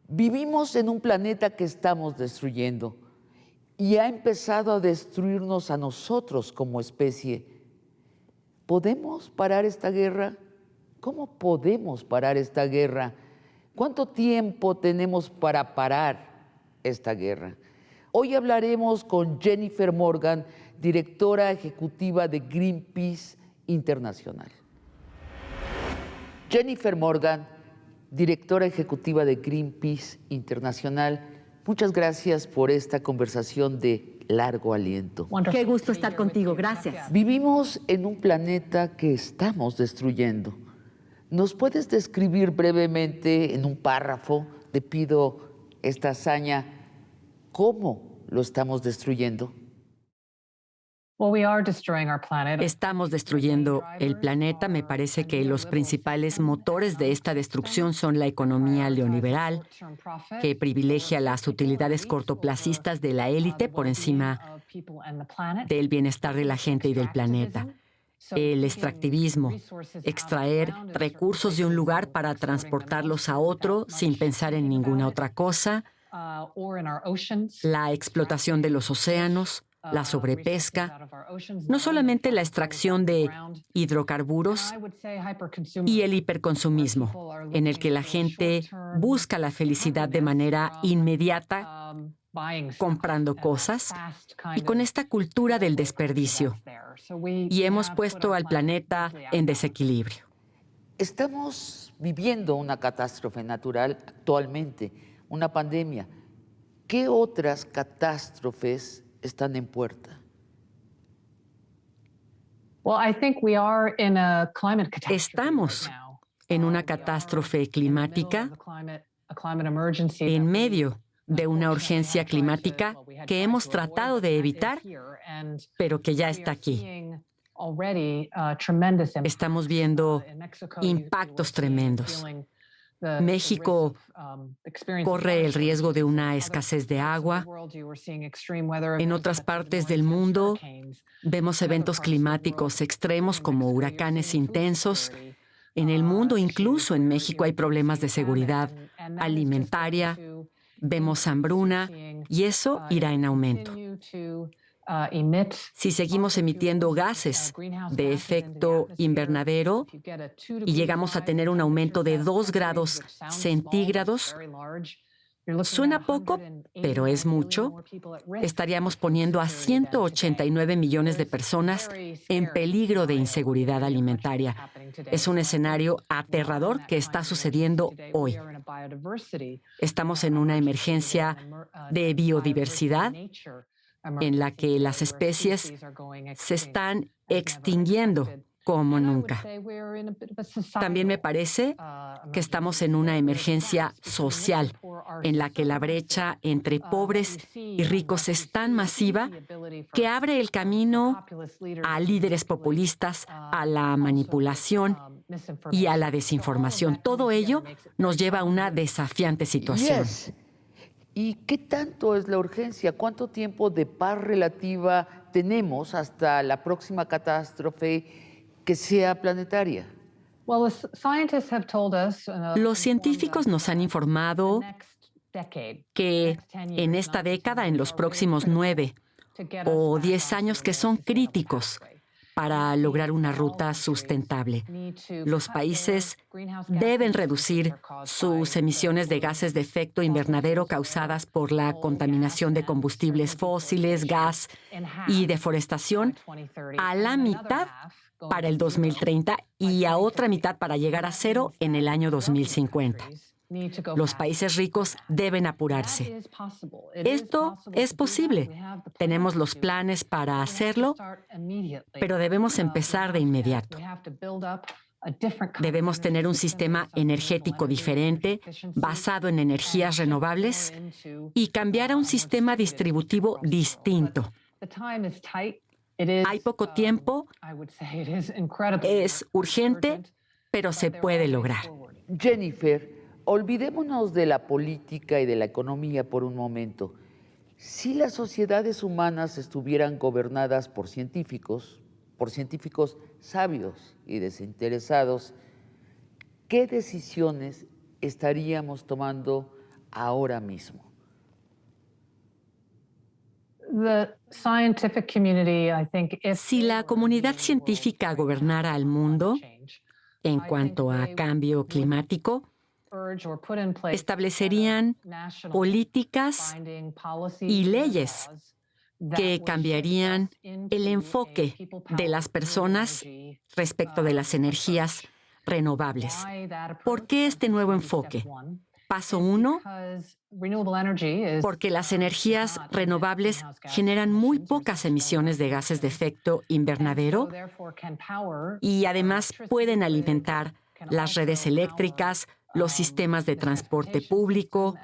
Vivimos en un planeta que estamos destruyendo y ha empezado a destruirnos a nosotros como especie. ¿Podemos parar esta guerra? ¿Cómo podemos parar esta guerra? ¿Cuánto tiempo tenemos para parar esta guerra? Hoy hablaremos con Jennifer Morgan, directora ejecutiva de Greenpeace Internacional. Jennifer Morgan, directora ejecutiva de Greenpeace Internacional, muchas gracias por esta conversación de largo aliento. Qué gusto estar contigo, gracias. Vivimos en un planeta que estamos destruyendo. ¿Nos puedes describir brevemente en un párrafo, te pido esta hazaña, cómo lo estamos destruyendo? Estamos destruyendo el planeta. Me parece que los principales motores de esta destrucción son la economía neoliberal, que privilegia las utilidades cortoplacistas de la élite por encima del bienestar de la gente y del planeta. El extractivismo, extraer recursos de un lugar para transportarlos a otro sin pensar en ninguna otra cosa, la explotación de los océanos, la sobrepesca, no solamente la extracción de hidrocarburos y el hiperconsumismo, en el que la gente busca la felicidad de manera inmediata, comprando cosas, y con esta cultura del desperdicio. Y hemos puesto al planeta en desequilibrio. Estamos viviendo una catástrofe natural actualmente, una pandemia. ¿Qué otras catástrofes están en puerta? Estamos en una catástrofe climática en medio de una urgencia climática que hemos tratado de evitar, pero que ya está aquí. Estamos viendo impactos tremendos. México corre el riesgo de una escasez de agua. En otras partes del mundo vemos eventos climáticos extremos como huracanes intensos. En el mundo, incluso en México, hay problemas de seguridad alimentaria, vemos hambruna y eso irá en aumento. Si seguimos emitiendo gases de efecto invernadero y llegamos a tener un aumento de 2 grados centígrados, suena poco, pero es mucho. Estaríamos poniendo a 189 millones de personas en peligro de inseguridad alimentaria. Es un escenario aterrador que está sucediendo hoy. Estamos en una emergencia de biodiversidad en la que las especies se están extinguiendo como nunca. También me parece que estamos en una emergencia social en la que la brecha entre pobres y ricos es tan masiva que abre el camino a líderes populistas, a la manipulación y a la desinformación. Todo ello nos lleva a una desafiante situación. Yes. ¿Y qué tanto es la urgencia? ¿Cuánto tiempo de paz relativa tenemos hasta la próxima catástrofe que sea planetaria? Los científicos nos han informado que en esta década, en los próximos 9 o 10 años, que son críticos para lograr una ruta sustentable. Los países deben reducir sus emisiones de gases de efecto invernadero causadas por la contaminación de combustibles fósiles, gas y deforestación a la mitad para el 2030 y a otra mitad para llegar a cero en el año 2050. Los países ricos deben apurarse. Esto es posible. Tenemos los planes para hacerlo, pero debemos empezar de inmediato. Debemos tener un sistema energético diferente, basado en energías renovables, y cambiar a un sistema distributivo distinto. Hay poco tiempo, es urgente, pero se puede lograr. Jennifer, olvidémonos de la política y de la economía por un momento. Si las sociedades humanas estuvieran gobernadas por científicos sabios y desinteresados, ¿qué decisiones estaríamos tomando ahora mismo? Si la comunidad científica gobernara al mundo en cuanto a cambio climático, establecerían políticas y leyes que cambiarían el enfoque de las personas respecto de las energías renovables. ¿Por qué este nuevo enfoque? Paso 1, porque las energías renovables generan muy pocas emisiones de gases de efecto invernadero y además pueden alimentar las redes eléctricas, los sistemas de transporte público,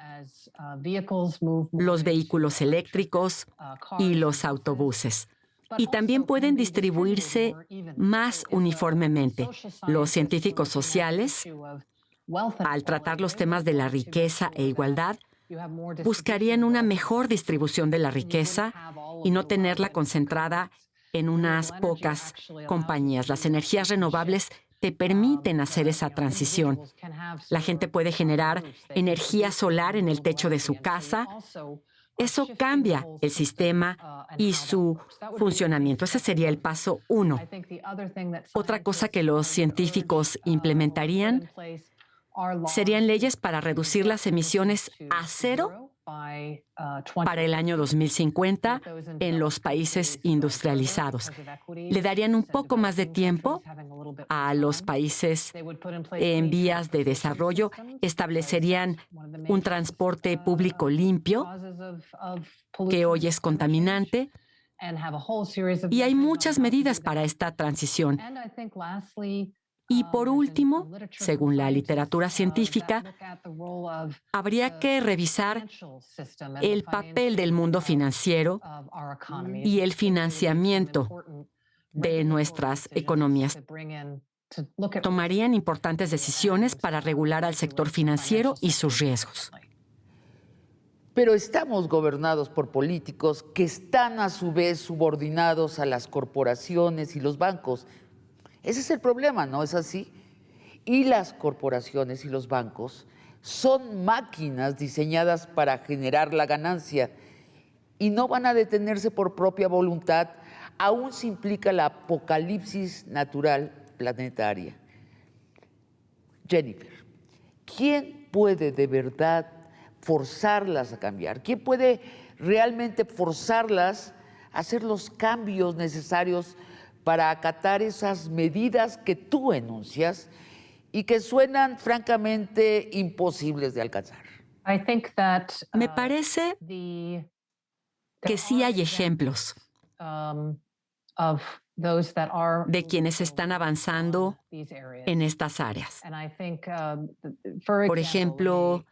los vehículos eléctricos y los autobuses. Y también pueden distribuirse más uniformemente. Los científicos sociales, al tratar los temas de la riqueza e igualdad, buscarían una mejor distribución de la riqueza y no tenerla concentrada en unas pocas compañías. Las energías renovables te permiten hacer esa transición. La gente puede generar energía solar en el techo de su casa. Eso cambia el sistema y su funcionamiento. Ese sería el paso 1. Otra cosa que los científicos implementarían serían leyes para reducir las emisiones a cero para el año 2050 en los países industrializados. Le darían un poco más de tiempo a los países en vías de desarrollo, establecerían un transporte público limpio, que hoy es contaminante, y hay muchas medidas para esta transición. Y por último, según la literatura científica, habría que revisar el papel del mundo financiero y el financiamiento de nuestras economías. Tomarían importantes decisiones para regular al sector financiero y sus riesgos. Pero estamos gobernados por políticos que están a su vez subordinados a las corporaciones y los bancos. Ese es el problema, ¿no es así? Y las corporaciones y los bancos son máquinas diseñadas para generar la ganancia y no van a detenerse por propia voluntad, aún si implica la apocalipsis natural planetaria. Jennifer, ¿quién puede de verdad forzarlas a cambiar? ¿Quién puede realmente forzarlas a hacer los cambios necesarios para acatar esas medidas que tú enuncias y que suenan francamente imposibles de alcanzar? Me parece que sí hay ejemplos de quienes están avanzando en estas áreas. Por ejemplo,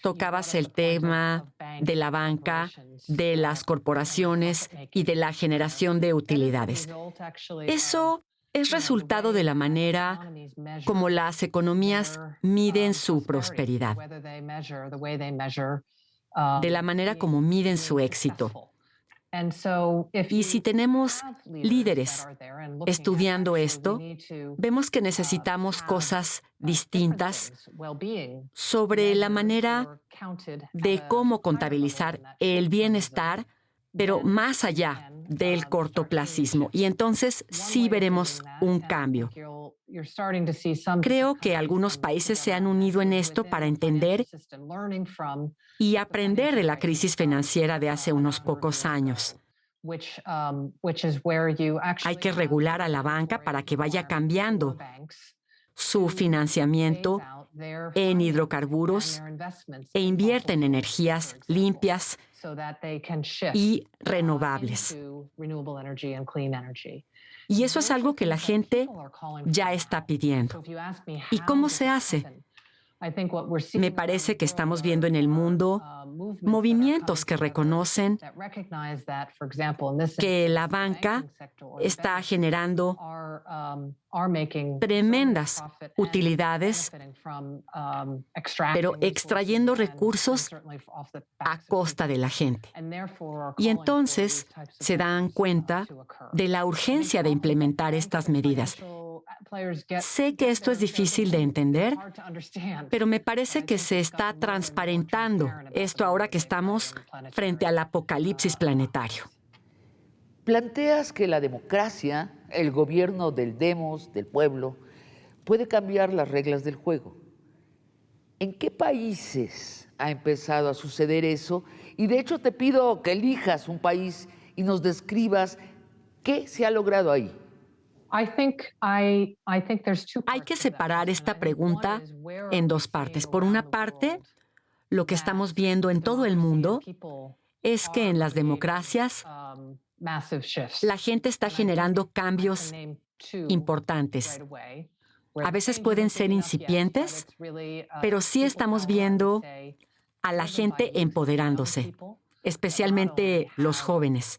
tocabas el tema de la banca, de las corporaciones y de la generación de utilidades. Eso es resultado de la manera como las economías miden su prosperidad, de la manera como miden su éxito. Y si tenemos líderes estudiando esto, vemos que necesitamos cosas distintas sobre la manera de cómo contabilizar el bienestar, pero más allá del cortoplacismo. Y entonces sí veremos un cambio. Creo que algunos países se han unido en esto para entender y aprender de la crisis financiera de hace unos pocos años. Hay que regular a la banca para que vaya cambiando su financiamiento en hidrocarburos e invierta en energías limpias y renovables. Y eso es algo que la gente ya está pidiendo. ¿Y cómo se hace? Me parece que estamos viendo en el mundo movimientos que reconocen que la banca está generando tremendas utilidades, pero extrayendo recursos a costa de la gente. Y entonces se dan cuenta de la urgencia de implementar estas medidas. Sé que esto es difícil de entender, pero me parece que se está transparentando esto ahora que estamos frente al apocalipsis planetario. Planteas que la democracia, el gobierno del demos, del pueblo, puede cambiar las reglas del juego. ¿En qué países ha empezado a suceder eso? Y de hecho te pido que elijas un país y nos describas qué se ha logrado ahí. Hay que separar esta pregunta en dos partes. Por una parte, lo que estamos viendo en todo el mundo es que en las democracias la gente está generando cambios importantes. A veces pueden ser incipientes, pero sí estamos viendo a la gente empoderándose, especialmente los jóvenes.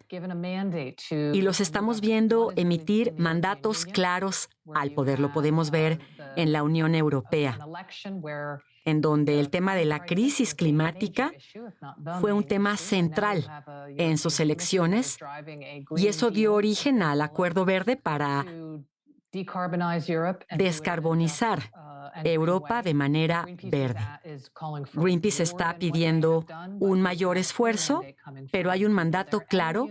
Y los estamos viendo emitir mandatos claros al poder. Lo podemos ver en la Unión Europea, en donde el tema de la crisis climática fue un tema central en sus elecciones, y eso dio origen al Acuerdo Verde para descarbonizar Europa de manera verde. Greenpeace está pidiendo un mayor esfuerzo, pero hay un mandato claro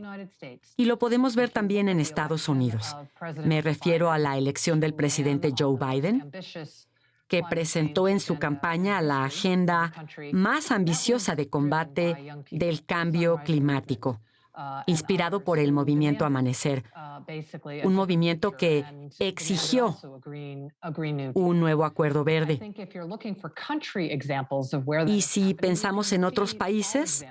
y lo podemos ver también en Estados Unidos. Me refiero a la elección del presidente Joe Biden, que presentó en su campaña la agenda más ambiciosa de combate del cambio climático, inspirado por el movimiento Amanecer, un movimiento que exigió un nuevo acuerdo verde. Y si pensamos en otros países,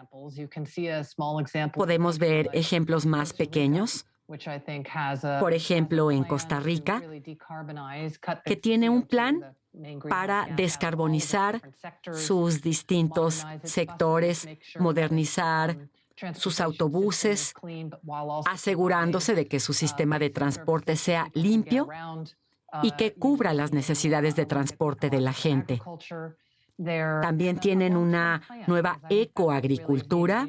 podemos ver ejemplos más pequeños. Por ejemplo, en Costa Rica, que tiene un plan para descarbonizar sus distintos sectores, modernizar sus autobuses, asegurándose de que su sistema de transporte sea limpio y que cubra las necesidades de transporte de la gente. También tienen una nueva ecoagricultura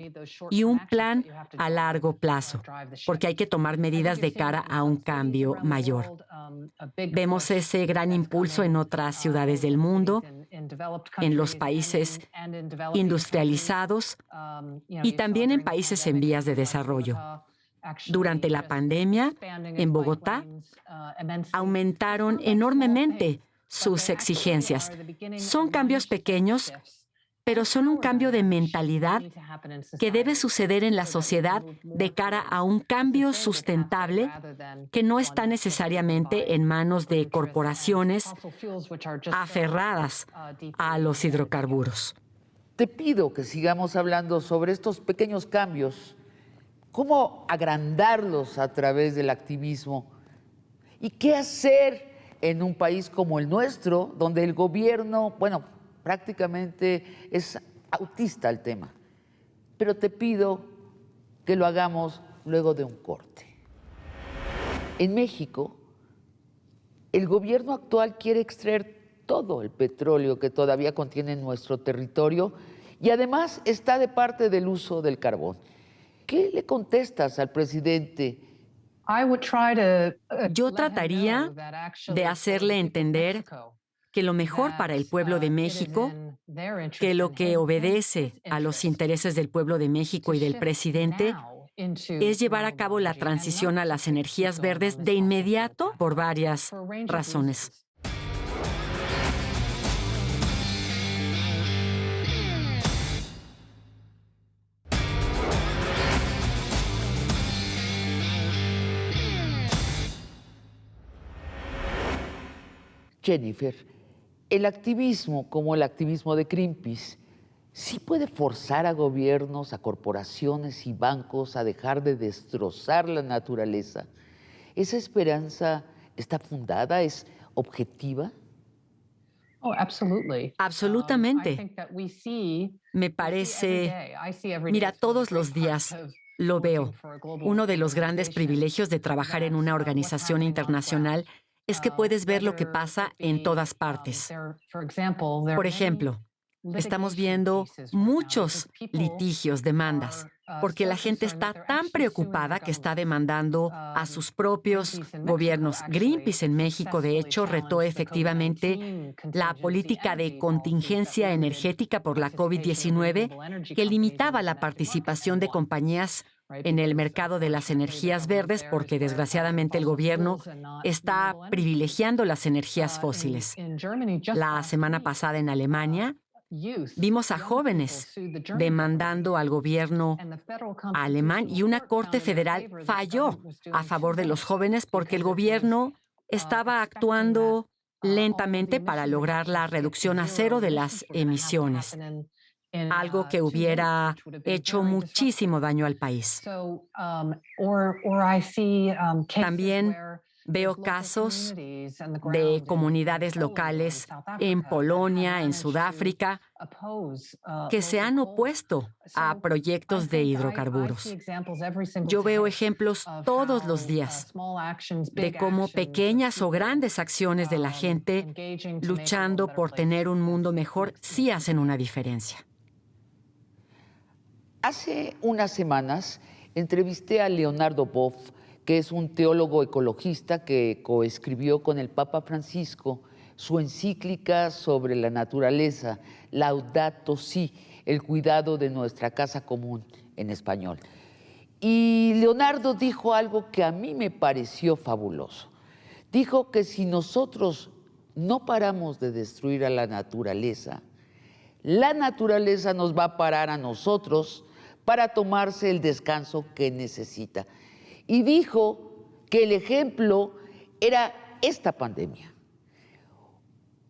y un plan a largo plazo, porque hay que tomar medidas de cara a un cambio mayor. Vemos ese gran impulso en otras ciudades del mundo, en los países industrializados y también en países en vías de desarrollo. Durante la pandemia, en Bogotá, aumentaron enormemente sus exigencias. Son cambios pequeños, pero son un cambio de mentalidad que debe suceder en la sociedad de cara a un cambio sustentable que no está necesariamente en manos de corporaciones aferradas a los hidrocarburos. Te pido que sigamos hablando sobre estos pequeños cambios, cómo agrandarlos a través del activismo y qué hacer en un país como el nuestro, donde el gobierno, bueno, prácticamente es autista al tema. Pero te pido que lo hagamos luego de un corte. En México, el gobierno actual quiere extraer todo el petróleo que todavía contiene nuestro territorio y además está de parte del uso del carbón. ¿Qué le contestas al presidente? Yo trataría de hacerle entender que lo mejor para el pueblo de México, que lo que obedece a los intereses del pueblo de México y del presidente, es llevar a cabo la transición a las energías verdes de inmediato por varias razones. Jennifer, el activismo, como el activismo de Greenpeace, sí puede forzar a gobiernos, a corporaciones y bancos a dejar de destrozar la naturaleza. ¿Esa esperanza está fundada? ¿Es objetiva? Absolutamente. Me parece, mira, todos los días lo veo. Uno de los grandes privilegios de trabajar en una organización internacional es que puedes ver lo que pasa en todas partes. Por ejemplo, estamos viendo muchos litigios, demandas porque la gente está tan preocupada que está demandando a sus propios gobiernos. Greenpeace en México, de hecho, retó efectivamente la política de contingencia energética por la COVID-19 que limitaba la participación de compañías en el mercado de las energías verdes porque desgraciadamente el gobierno está privilegiando las energías fósiles. La semana pasada en Alemania vimos a jóvenes demandando al gobierno alemán y una corte federal falló a favor de los jóvenes porque el gobierno estaba actuando lentamente para lograr la reducción a cero de las emisiones, algo que hubiera hecho muchísimo daño al país. También veo casos de comunidades locales en Polonia, en Sudáfrica, que se han opuesto a proyectos de hidrocarburos. Yo veo ejemplos todos los días de cómo pequeñas o grandes acciones de la gente luchando por tener un mundo mejor sí hacen una diferencia. Hace unas semanas entrevisté a Leonardo Boff, que es un teólogo ecologista que coescribió con el Papa Francisco su encíclica sobre la naturaleza, Laudato Si, el cuidado de nuestra casa común en español. Y Leonardo dijo algo que a mí me pareció fabuloso. Dijo que si nosotros no paramos de destruir a la naturaleza nos va a parar a nosotros para tomarse el descanso que necesita. Y dijo que el ejemplo era esta pandemia.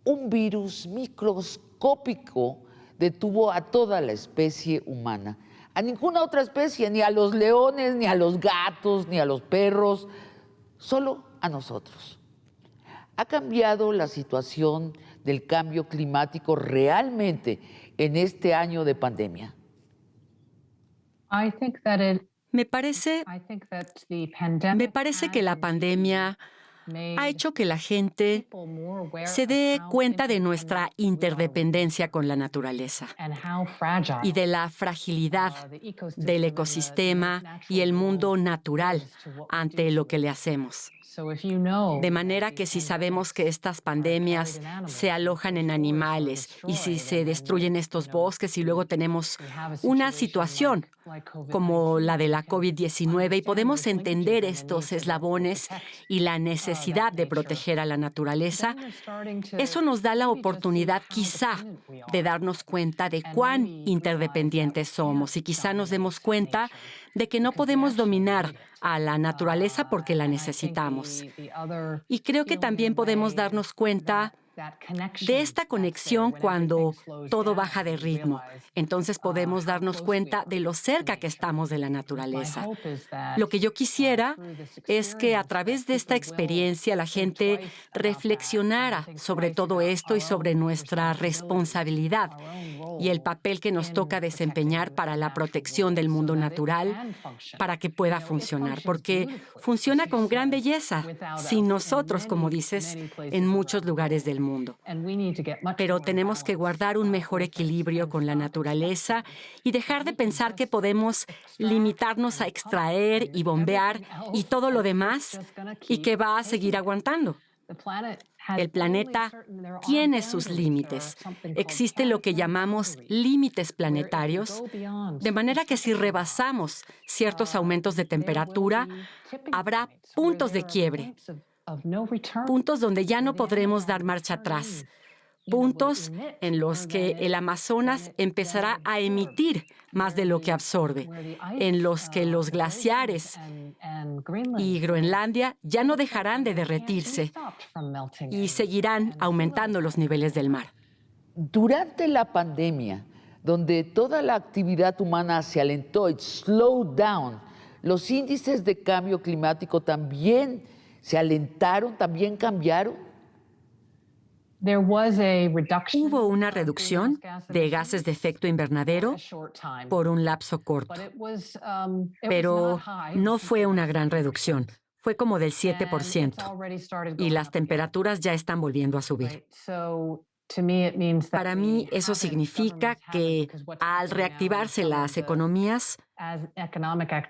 Un virus microscópico detuvo a toda la especie humana. A ninguna otra especie, ni a los leones, ni a los gatos, ni a los perros, solo a nosotros. ¿Ha cambiado la situación del cambio climático realmente en este año de pandemia? Me parece que la pandemia ha hecho que la gente se dé cuenta de nuestra interdependencia con la naturaleza y de la fragilidad del ecosistema y el mundo natural ante lo que le hacemos. De manera que si sabemos que estas pandemias se alojan en animales y si se destruyen estos bosques y luego tenemos una situación como la de la COVID-19 y podemos entender estos eslabones y la necesidad de proteger a la naturaleza, eso nos da la oportunidad quizá de darnos cuenta de cuán interdependientes somos y quizá nos demos cuenta de que no podemos dominar a la naturaleza porque la necesitamos. Y creo que también podemos darnos cuenta de esta conexión cuando todo baja de ritmo. Entonces podemos darnos cuenta de lo cerca que estamos de la naturaleza. Lo que yo quisiera es que a través de esta experiencia la gente reflexionara sobre todo esto y sobre nuestra responsabilidad y el papel que nos toca desempeñar para la protección del mundo natural para que pueda funcionar, porque funciona con gran belleza sin nosotros, como dices, en muchos lugares del mundo. Pero tenemos que guardar un mejor equilibrio con la naturaleza y dejar de pensar que podemos limitarnos a extraer y bombear y todo lo demás y que va a seguir aguantando. El planeta tiene sus límites. Existe lo que llamamos límites planetarios, de manera que si rebasamos ciertos aumentos de temperatura, habrá puntos de quiebre, puntos donde ya no podremos dar marcha atrás, puntos en los que el Amazonas empezará a emitir más de lo que absorbe, en los que los glaciares y Groenlandia ya no dejarán de derretirse y seguirán aumentando los niveles del mar. Durante la pandemia, donde toda la actividad humana se alentó, it slowed down, los índices de cambio climático también se alentaron, también cambiaron. Hubo una reducción de gases de efecto invernadero por un lapso corto, pero no fue una gran reducción. Fue como del 7% y las temperaturas ya están volviendo a subir. Para mí, eso significa que al reactivarse las economías,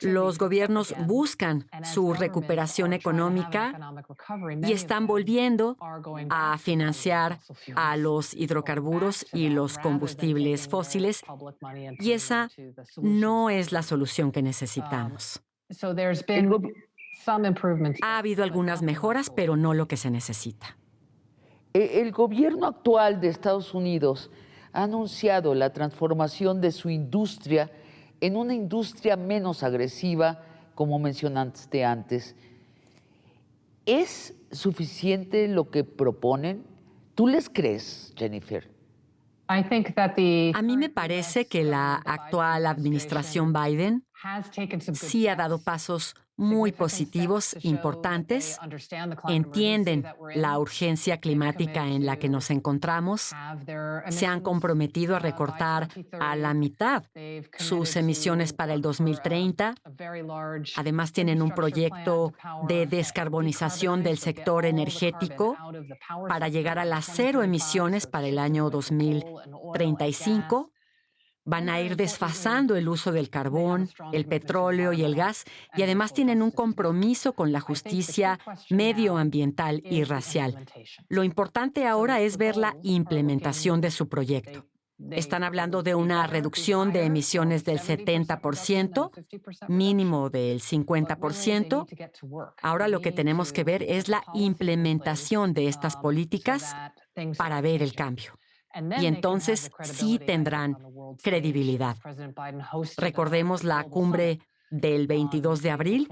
los gobiernos buscan su recuperación económica y están volviendo a financiar a los hidrocarburos y los combustibles fósiles, y esa no es la solución que necesitamos. El, gobi- Ha habido algunas mejoras, pero no lo que se necesita. el gobierno actual de Estados Unidos ha anunciado la transformación de su industria en una industria menos agresiva, como mencionaste antes. ¿Es suficiente lo que proponen? ¿Tú les crees, Jennifer? A mí me parece que la actual administración Biden sí ha dado pasos muy positivos, importantes. Entienden la urgencia climática en la que nos encontramos. Se han comprometido a recortar a la mitad sus emisiones para el 2030. Además, tienen un proyecto de descarbonización del sector energético para llegar a las cero emisiones para el año 2035. Van a ir desfasando el uso del carbón, el petróleo y el gas, y además tienen un compromiso con la justicia medioambiental y racial. Lo importante ahora es ver la implementación de su proyecto. Están hablando de una reducción de emisiones del 70%, mínimo del 50%. Ahora lo que tenemos que ver es la implementación de estas políticas para ver el cambio. Y entonces sí tendrán credibilidad. Recordemos la cumbre del 22 de abril,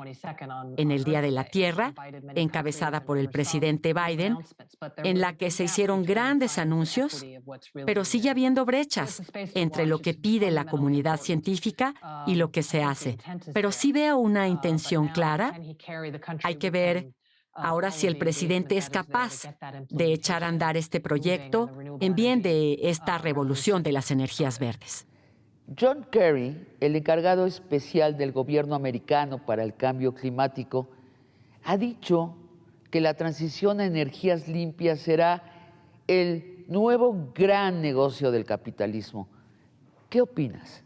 en el Día de la Tierra, encabezada por el presidente Biden, en la que se hicieron grandes anuncios, pero sigue habiendo brechas entre lo que pide la comunidad científica y lo que se hace. Pero sí veo una intención clara. Hay que ver ahora si el presidente es capaz de echar a andar este proyecto en bien de esta revolución de las energías verdes. John Kerry, el encargado especial del gobierno americano para el cambio climático, ha dicho que la transición a energías limpias será el nuevo gran negocio del capitalismo. ¿Qué opinas?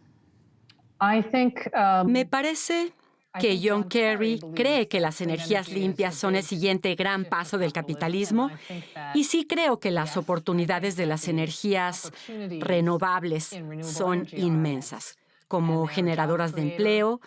Me parece que John Kerry cree que las energías limpias son el siguiente gran paso del capitalismo, y sí creo que las oportunidades de las energías renovables son inmensas, como generadoras de empleo,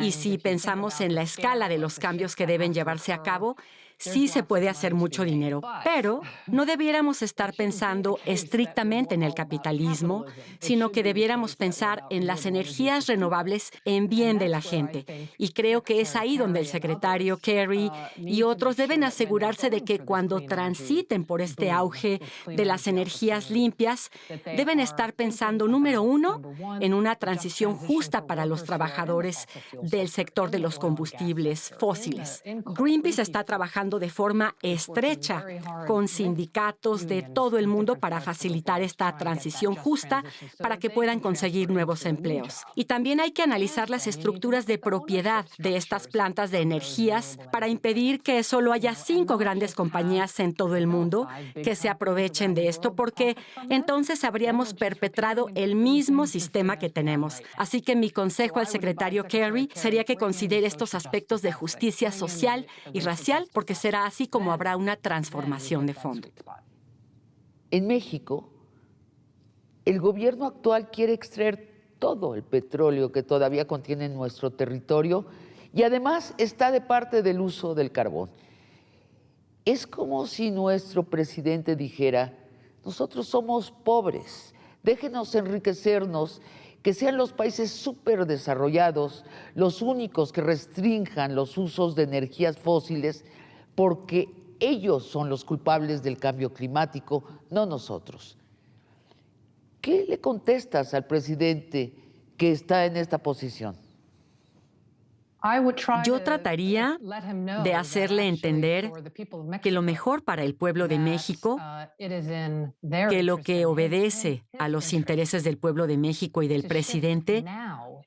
y si pensamos en la escala de los cambios que deben llevarse a cabo, sí se puede hacer mucho dinero, pero no debiéramos estar pensando estrictamente en el capitalismo, sino que debiéramos pensar en las energías renovables en bien de la gente. Y creo que es ahí donde el secretario Kerry y otros deben asegurarse de que cuando transiten por este auge de las energías limpias, deben estar pensando, número uno, en una transición justa para los trabajadores del sector de los combustibles fósiles. Greenpeace está trabajando de forma estrecha con sindicatos de todo el mundo para facilitar esta transición justa para que puedan conseguir nuevos empleos. Y también hay que analizar las estructuras de propiedad de estas plantas de energías para impedir que solo haya 5 grandes compañías en todo el mundo que se aprovechen de esto, porque entonces habríamos perpetrado el mismo sistema que tenemos. Así que mi consejo al secretario Kerry sería que considere estos aspectos de justicia social y racial, porque será así como habrá una transformación de fondo. En México, el gobierno actual quiere extraer todo el petróleo que todavía contiene nuestro territorio y además está de parte del uso del carbón. Es como si nuestro presidente dijera: nosotros somos pobres, déjenos enriquecernos, que sean los países superdesarrollados los únicos que restrinjan los usos de energías fósiles, porque ellos son los culpables del cambio climático, no nosotros. ¿Qué le contestas al presidente que está en esta posición? Yo trataría de hacerle entender que lo mejor para el pueblo de México, que lo que obedece a los intereses del pueblo de México y del presidente,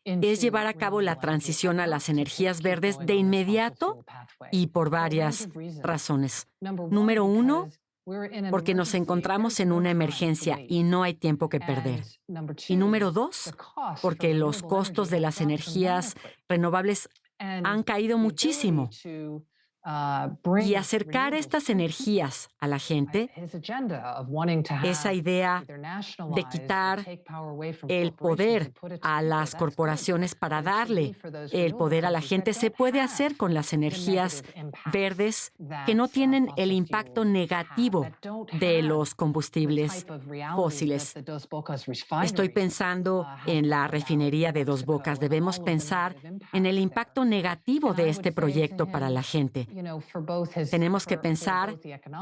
es llevar a cabo la transición a las energías verdes de inmediato y por varias razones. Número uno, porque nos encontramos en una emergencia y no hay tiempo que perder. Y número dos, porque los costos de las energías renovables han caído muchísimo. Y acercar estas energías a la gente, esa idea de quitar el poder a las corporaciones para darle el poder a la gente, se puede hacer con las energías verdes que no tienen el impacto negativo de los combustibles fósiles. Estoy pensando en la refinería de Dos Bocas. Debemos pensar en el impacto negativo de este proyecto para la gente. Tenemos que pensar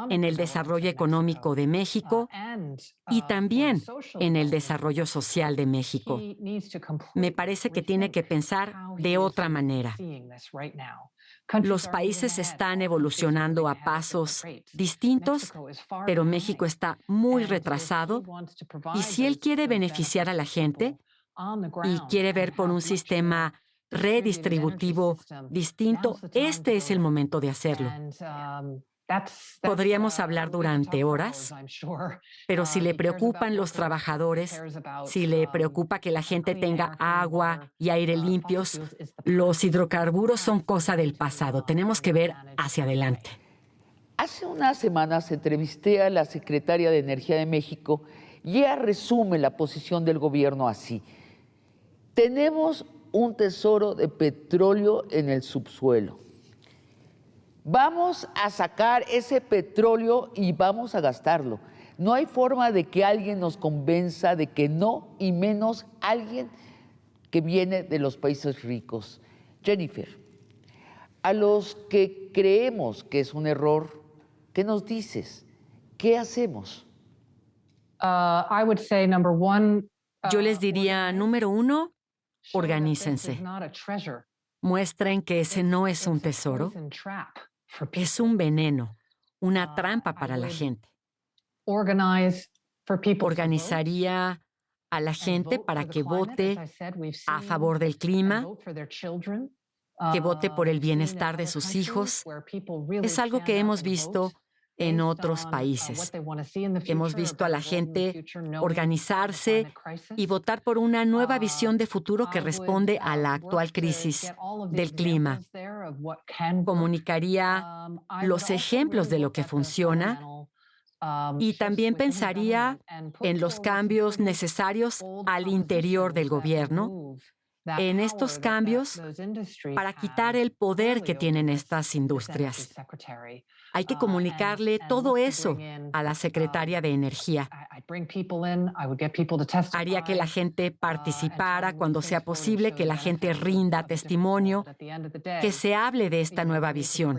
en el desarrollo económico de México y también en el desarrollo social de México. Me parece que tiene que pensar de otra manera. Los países están evolucionando a pasos distintos, pero México está muy retrasado y si él quiere beneficiar a la gente y quiere ver por un sistema redistributivo distinto, este es el momento de hacerlo. Podríamos hablar durante horas, pero si le preocupan los trabajadores, si le preocupa que la gente tenga agua y aire limpios, los hidrocarburos son cosa del pasado. Tenemos que ver hacia adelante. Hace unas semanas entrevisté a la secretaria de Energía de México y ella resume la posición del gobierno así: tenemos un tesoro de petróleo en el subsuelo. Vamos a sacar ese petróleo y vamos a gastarlo. No hay forma de que alguien nos convenza de que no, y menos alguien que viene de los países ricos. Jennifer, a los que creemos que es un error, ¿qué nos dices? ¿Qué hacemos? Yo les diría, número uno, organícense. Muestren que ese no es un tesoro, es un veneno, una trampa para la gente. Organizaría a la gente para que vote a favor del clima, que vote por el bienestar de sus hijos. Es algo que hemos visto en otros países. Hemos visto a la gente organizarse y votar por una nueva visión de futuro que responde a la actual crisis del clima. Comunicaría los ejemplos de lo que funciona y también pensaría en los cambios necesarios al interior del gobierno, en estos cambios para quitar el poder que tienen estas industrias. Hay que comunicarle todo eso a la secretaria de Energía. Haría que la gente participara cuando sea posible, que la gente rinda testimonio, que se hable de esta nueva visión.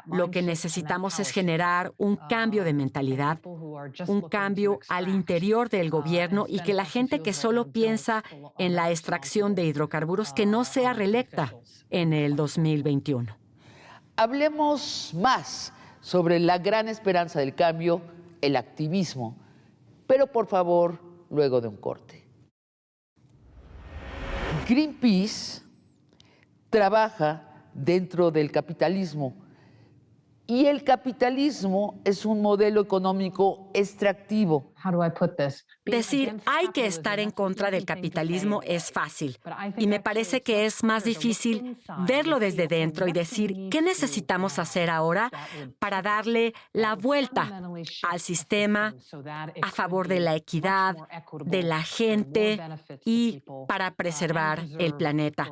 Lo que necesitamos es generar un cambio de mentalidad, un cambio al interior del gobierno y que la gente que solo piensa en la extracción de hidrocarburos que no sea reelecta en el 2021. Hablemos más sobre la gran esperanza del cambio, el activismo, pero por favor, luego de un corte. Greenpeace trabaja dentro del capitalismo y el capitalismo es un modelo económico extractivo. Decir hay que estar en contra del capitalismo es fácil y me parece que es más difícil verlo desde dentro y decir qué necesitamos hacer ahora para darle la vuelta al sistema a favor de la equidad, de la gente y para preservar el planeta.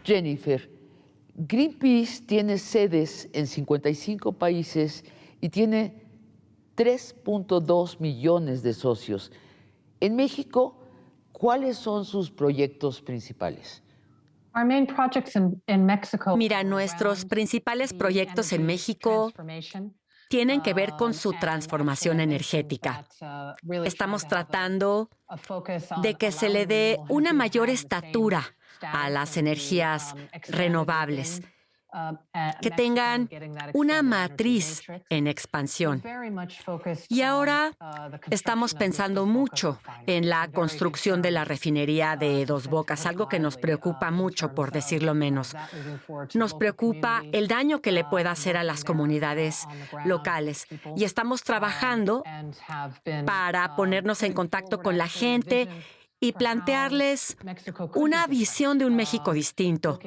Jennifer, Greenpeace tiene sedes en 55 países y tiene 3.2 millones de socios. En México, ¿cuáles son sus proyectos principales? Mira, nuestros principales proyectos en México tienen que ver con su transformación energética. Estamos tratando de que se le dé una mayor estatura a las energías renovables que tengan una matriz en expansión. Y ahora estamos pensando mucho en la construcción de la refinería de Dos Bocas, algo que nos preocupa mucho, por decirlo menos. Nos preocupa el daño que le pueda hacer a las comunidades locales y estamos trabajando para ponernos en contacto con la gente y plantearles una visión de un México distinto,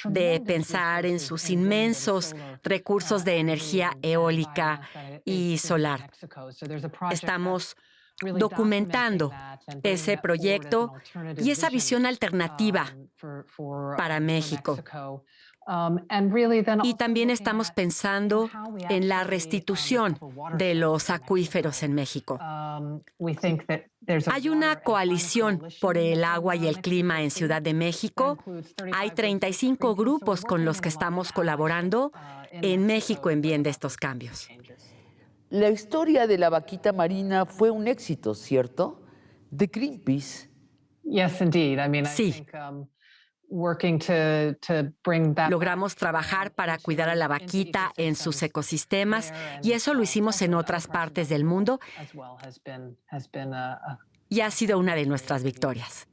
de pensar en sus inmensos recursos de energía eólica y solar. Estamos documentando ese proyecto y esa visión alternativa para México. Y también estamos pensando en la restitución de los acuíferos en México. Hay una coalición por el agua y el clima en Ciudad de México. Hay 35 grupos con los que estamos colaborando en México en bien de estos cambios. La historia de la vaquita marina fue un éxito, ¿cierto? De Greenpeace. Sí. Logramos trabajar para cuidar a la vaquita en sus ecosistemas y eso lo hicimos en otras partes del mundo y ha sido una de nuestras victorias.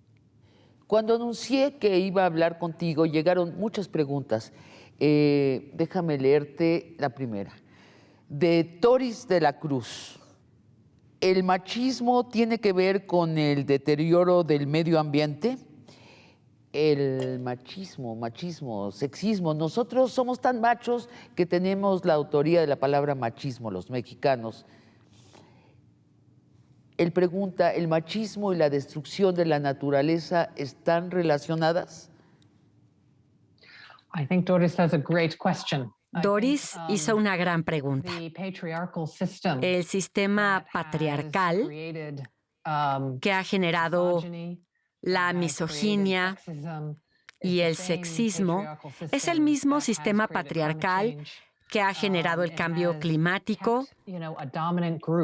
Cuando anuncié que iba a hablar contigo, llegaron muchas preguntas. Déjame leerte la primera. De Toris de la Cruz. ¿El machismo tiene que ver con el deterioro del medio ambiente? El machismo, sexismo. Nosotros somos tan machos que tenemos la autoría de la palabra machismo, los mexicanos. Él pregunta, ¿el machismo y la destrucción de la naturaleza están relacionadas? Doris hizo una gran pregunta. El sistema patriarcal que ha generado la misoginia y el sexismo es el mismo sistema patriarcal que ha generado el cambio climático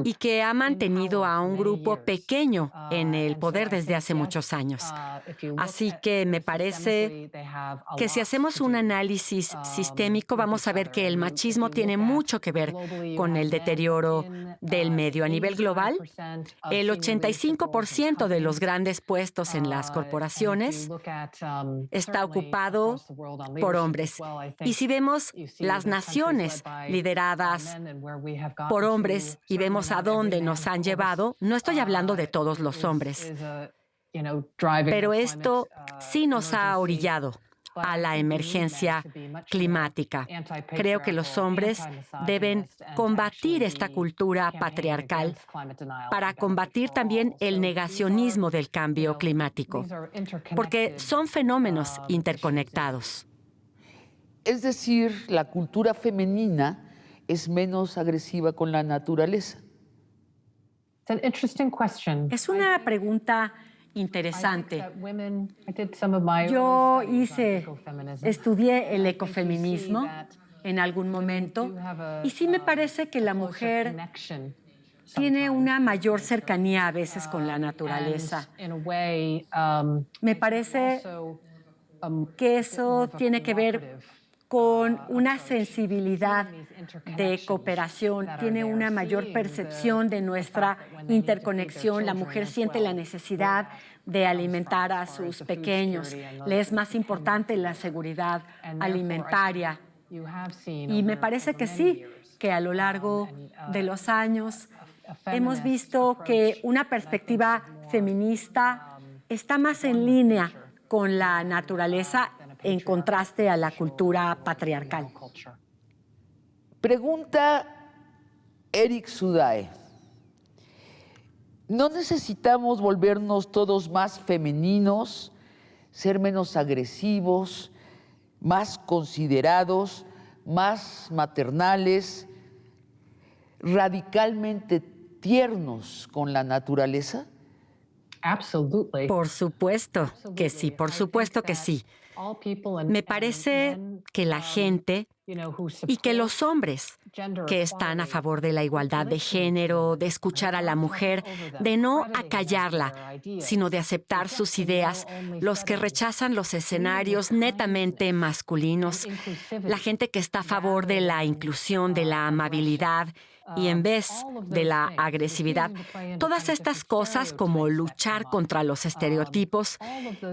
y que ha mantenido a un grupo pequeño en el poder desde hace muchos años. Así que me parece que si hacemos un análisis sistémico, vamos a ver que el machismo tiene mucho que ver con el deterioro del medio. A nivel global, el 85% de los grandes puestos en las corporaciones está ocupado por hombres. Y si vemos las naciones lideradas por hombres y vemos a dónde nos han llevado, no estoy hablando de todos los hombres, pero esto sí nos ha orillado a la emergencia climática. Creo que los hombres deben combatir esta cultura patriarcal para combatir también el negacionismo del cambio climático, porque son fenómenos interconectados. Es decir, la cultura femenina es menos agresiva con la naturaleza. Es una pregunta interesante. Yo estudié el ecofeminismo en algún momento y sí me parece que la mujer tiene una mayor cercanía a veces con la naturaleza. Me parece que eso tiene que ver con una sensibilidad de cooperación, tiene una mayor percepción de nuestra interconexión. La mujer siente la necesidad de alimentar a sus pequeños. Le es más importante la seguridad alimentaria. Y me parece que sí, que a lo largo de los años hemos visto que una perspectiva feminista está más en línea con la naturaleza en contraste a la cultura patriarcal. Pregunta Eric Sudae. ¿No necesitamos volvernos todos más femeninos, ser menos agresivos, más considerados, más maternales, radicalmente tiernos con la naturaleza? Por supuesto que sí, por supuesto que sí. Me parece que la gente y que los hombres que están a favor de la igualdad de género, de escuchar a la mujer, de no acallarla, sino de aceptar sus ideas, los que rechazan los escenarios netamente masculinos, la gente que está a favor de la inclusión, de la amabilidad y en vez de la agresividad, todas estas cosas como luchar contra los estereotipos,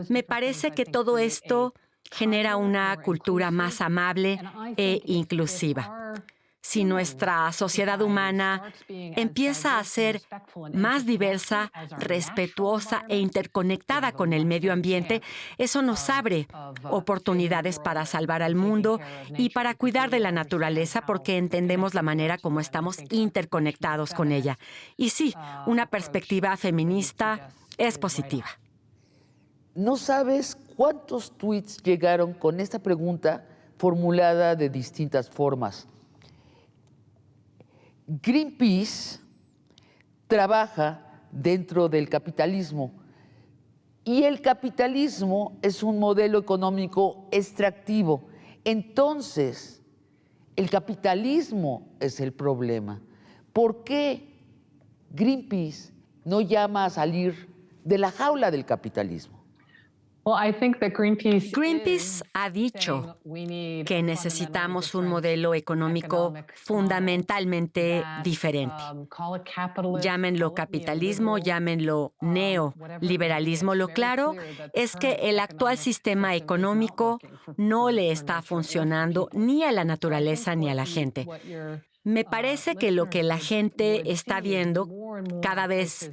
me parece que todo esto genera una cultura más amable e inclusiva. Si nuestra sociedad humana empieza a ser más diversa, respetuosa e interconectada con el medio ambiente, eso nos abre oportunidades para salvar al mundo y para cuidar de la naturaleza porque entendemos la manera como estamos interconectados con ella. Y sí, una perspectiva feminista es positiva. No sabes cuántos tweets llegaron con esta pregunta formulada de distintas formas. Greenpeace trabaja dentro del capitalismo y el capitalismo es un modelo económico extractivo. Entonces, el capitalismo es el problema. ¿Por qué Greenpeace no llama a salir de la jaula del capitalismo? Greenpeace ha dicho que necesitamos un modelo económico fundamentalmente diferente. Llámenlo capitalismo, llámenlo neoliberalismo. Lo claro es que el actual sistema económico no le está funcionando ni a la naturaleza ni a la gente. Me parece que lo que la gente está viendo cada vez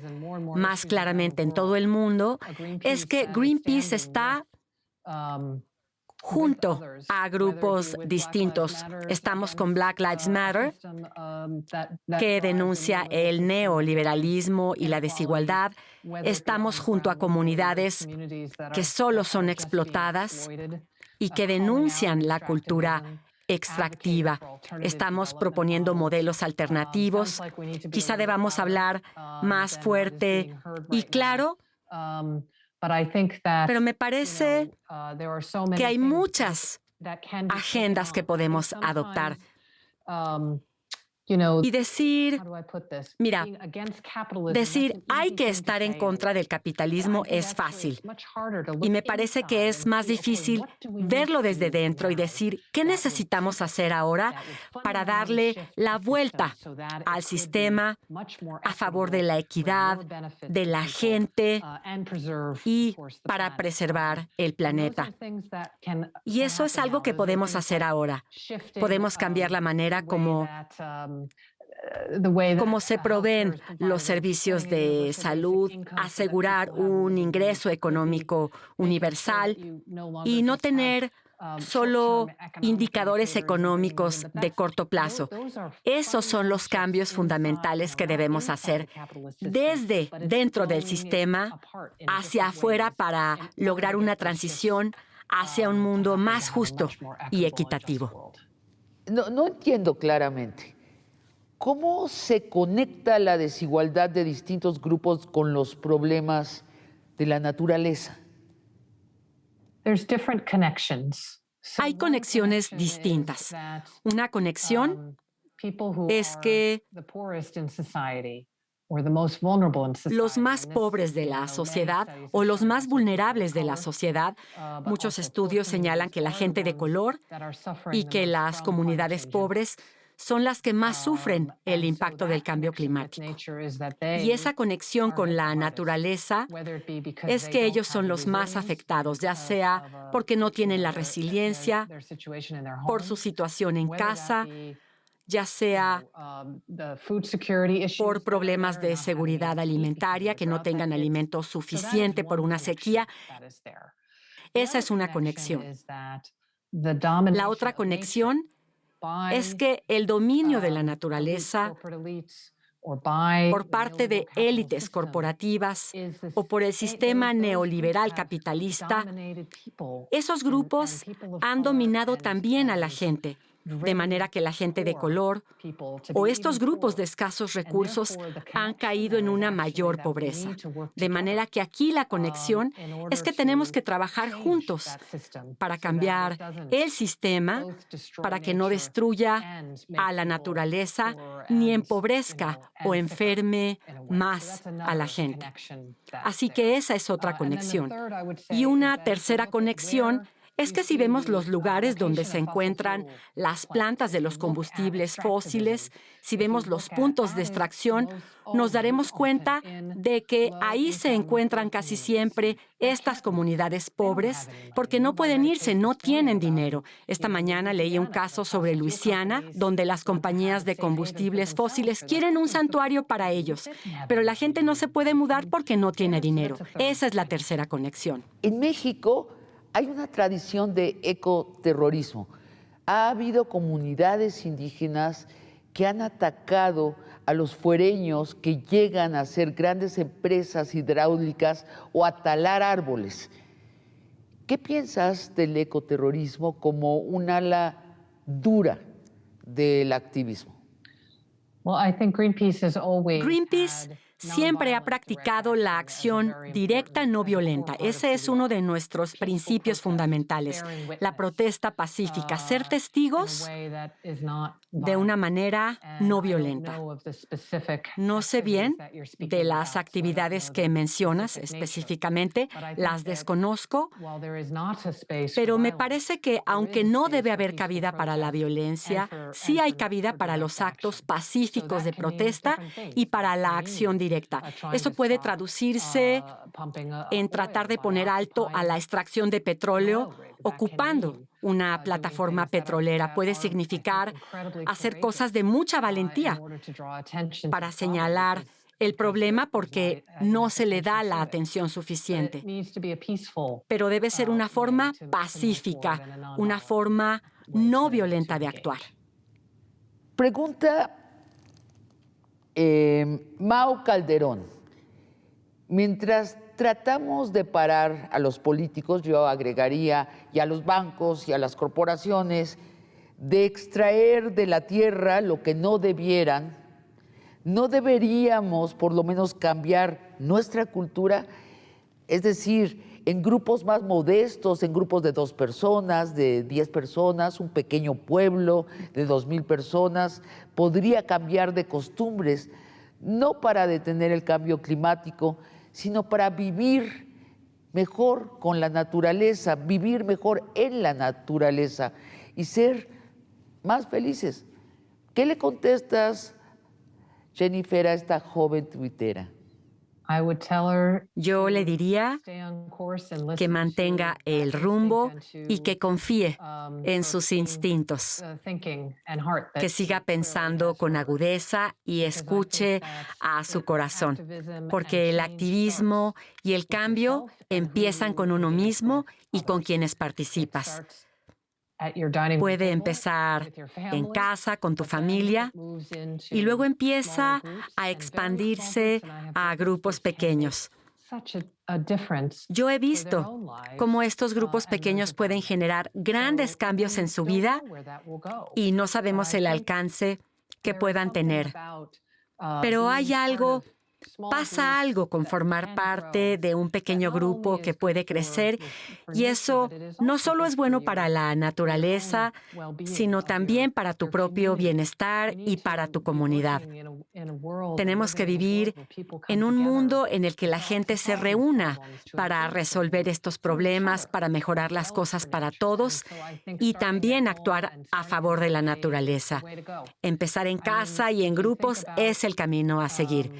más claramente en todo el mundo es que Greenpeace está junto a grupos distintos. Estamos con Black Lives Matter, que denuncia el neoliberalismo y la desigualdad. Estamos junto a comunidades que solo son explotadas y que denuncian la cultura extractiva. Estamos proponiendo modelos alternativos. Quizá debamos hablar más fuerte y claro, pero me parece que hay muchas agendas que podemos adoptar. Y decir, mira, decir hay que estar en contra del capitalismo es fácil. Y me parece que es más difícil verlo desde dentro y decir qué necesitamos hacer ahora para darle la vuelta al sistema a favor de la equidad, de la gente y para preservar el planeta. Y eso es algo que podemos hacer ahora. Podemos cambiar la manera como se proveen los servicios de salud, asegurar un ingreso económico universal y no tener solo indicadores económicos de corto plazo. Esos son los cambios fundamentales que debemos hacer desde dentro del sistema hacia afuera para lograr una transición hacia un mundo más justo y equitativo. No entiendo claramente. ¿Cómo se conecta la desigualdad de distintos grupos con los problemas de la naturaleza? Hay conexiones distintas. Una conexión es que los más pobres de la sociedad o los más vulnerables de la sociedad, muchos estudios señalan que la gente de color y que las comunidades pobres son las que más sufren el impacto del cambio climático. Y esa conexión con la naturaleza es que ellos son los más afectados, ya sea porque no tienen la resiliencia, por su situación en casa, ya sea por problemas de seguridad alimentaria, que no tengan alimento suficiente por una sequía. Esa es una conexión. La otra conexión es que el dominio de la naturaleza por parte de élites corporativas o por el sistema neoliberal capitalista, esos grupos han dominado también a la gente. de manera que la gente de color o estos grupos de escasos recursos han caído en una mayor pobreza. De manera que aquí la conexión es que tenemos que trabajar juntos para cambiar el sistema, para que no destruya a la naturaleza ni empobrezca o enferme más a la gente. Así que esa es otra conexión. Y una tercera conexión es que si vemos los lugares donde se encuentran las plantas de los combustibles fósiles, si vemos los puntos de extracción, nos daremos cuenta de que ahí se encuentran casi siempre estas comunidades pobres porque no pueden irse, no tienen dinero. Esta mañana leí un caso sobre Luisiana, donde las compañías de combustibles fósiles quieren un santuario para ellos, pero la gente no se puede mudar porque no tiene dinero. Esa es la tercera conexión. En México hay una tradición de ecoterrorismo. Ha habido comunidades indígenas que han atacado a los fuereños que llegan a hacer grandes empresas hidráulicas o a talar árboles. ¿Qué piensas del ecoterrorismo como un ala dura del activismo? Greenpeace siempre ha practicado la acción directa no violenta. Ese es uno de nuestros principios fundamentales. La protesta pacífica, ser testigos de una manera no violenta. No sé bien de las actividades que mencionas específicamente, las desconozco, pero me parece que aunque no debe haber cabida para la violencia, sí hay cabida para los actos pacíficos de protesta y para la acción directa. Eso puede traducirse en tratar de poner alto a la extracción de petróleo ocupando una plataforma petrolera. Puede significar hacer cosas de mucha valentía para señalar el problema porque no se le da la atención suficiente. Pero debe ser una forma pacífica, una forma no violenta de actuar. Pregunta Mao Calderón. Mientras tratamos de parar a los políticos, yo agregaría, y a los bancos y a las corporaciones, de extraer de la tierra lo que no debieran, ¿no deberíamos por lo menos cambiar nuestra cultura? Es decir, en grupos más modestos, en grupos de 2 personas, de 10 personas, un pequeño pueblo de 2,000 personas, podría cambiar de costumbres, no para detener el cambio climático, sino para vivir mejor con la naturaleza, vivir mejor en la naturaleza y ser más felices. ¿Qué le contestas, Jennifer, a esta joven tuitera? Yo le diría que mantenga el rumbo y que confíe en sus instintos, que siga pensando con agudeza y escuche a su corazón, porque el activismo y el cambio empiezan con uno mismo y con quienes participas. Puede empezar en casa, con tu familia, y luego empieza a expandirse a grupos pequeños. Yo he visto cómo estos grupos pequeños pueden generar grandes cambios en su vida y no sabemos el alcance que puedan tener. Pero pasa algo con formar parte de un pequeño grupo que puede crecer y eso no solo es bueno para la naturaleza, sino también para tu propio bienestar y para tu comunidad. Tenemos que vivir en un mundo en el que la gente se reúna para resolver estos problemas, para mejorar las cosas para todos y también actuar a favor de la naturaleza. Empezar en casa y en grupos es el camino a seguir.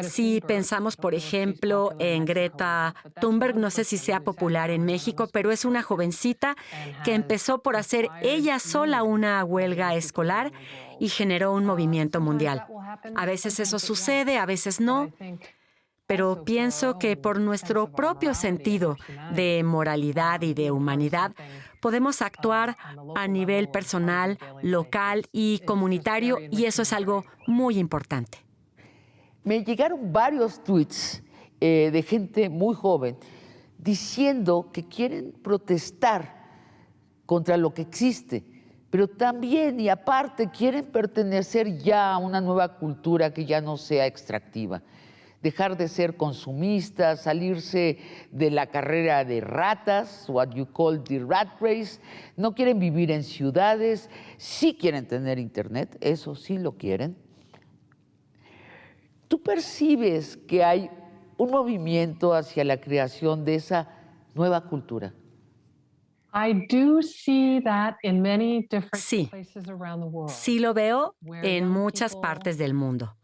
Si pensamos, por ejemplo, en Greta Thunberg, no sé si sea popular en México, pero es una jovencita que empezó por hacer ella sola una huelga escolar y generó un movimiento mundial. A veces eso sucede, a veces no, pero pienso que por nuestro propio sentido de moralidad y de humanidad, podemos actuar a nivel personal, local y comunitario, y eso es algo muy importante. Me llegaron varios tweets de gente muy joven diciendo que quieren protestar contra lo que existe, pero también y aparte quieren pertenecer ya a una nueva cultura que ya no sea extractiva. Dejar de ser consumistas, salirse de la carrera de ratas, what you call the rat race. No quieren vivir en ciudades, sí quieren tener internet, eso sí lo quieren. ¿Tú percibes que hay un movimiento hacia la creación de esa nueva cultura? Sí, sí lo veo en muchas partes del mundo.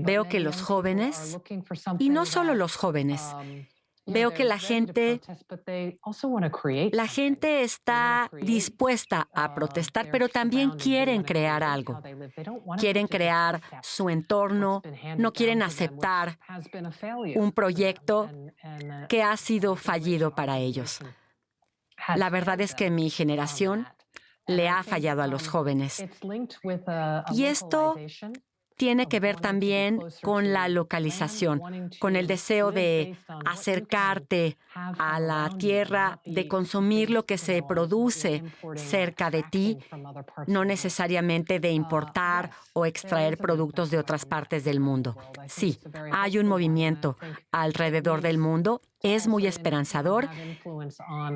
Veo que los jóvenes, y no solo los jóvenes, veo que la gente está dispuesta a protestar, pero también quieren crear algo. Quieren crear su entorno, no quieren aceptar un proyecto que ha sido fallido para ellos. La verdad es que mi generación le ha fallado a los jóvenes. Y esto tiene que ver también con la localización, con el deseo de acercarte a la tierra, de consumir lo que se produce cerca de ti, no necesariamente de importar o extraer productos de otras partes del mundo. Sí, hay un movimiento alrededor del mundo, es muy esperanzador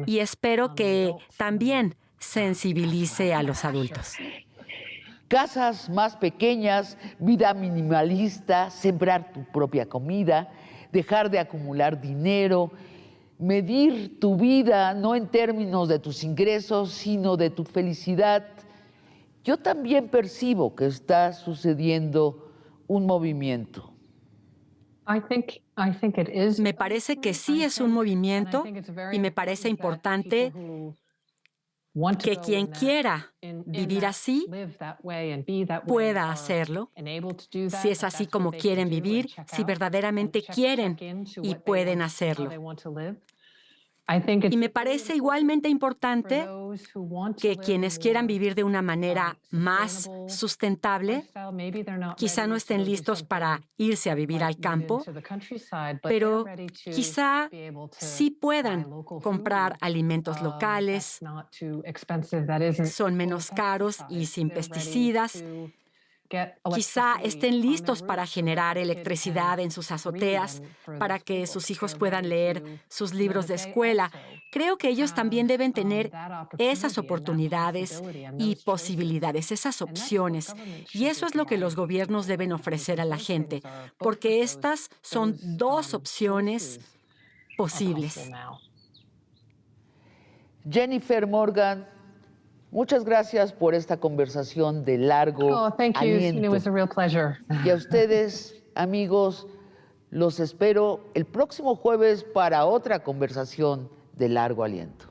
y espero que también sensibilice a los adultos. Casas más pequeñas, vida minimalista, sembrar tu propia comida, dejar de acumular dinero, medir tu vida no en términos de tus ingresos, sino de tu felicidad. Yo también percibo que está sucediendo un movimiento. Me parece que sí es un movimiento y me parece importante que quien quiera vivir así pueda hacerlo, si es así como quieren vivir, si verdaderamente quieren y pueden hacerlo. Y me parece igualmente importante que quienes quieran vivir de una manera más sustentable, quizá no estén listos para irse a vivir al campo, pero quizá sí puedan comprar alimentos locales, son menos caros y sin pesticidas. Quizá estén listos para generar electricidad en sus azoteas, para que sus hijos puedan leer sus libros de escuela. Creo que ellos también deben tener esas oportunidades y posibilidades, esas opciones. Y eso es lo que los gobiernos deben ofrecer a la gente, porque estas son dos opciones posibles. Jennifer Morgan, muchas gracias por esta conversación de largo aliento. It was a real pleasure. Y a ustedes, amigos, los espero el próximo jueves para otra conversación de largo aliento.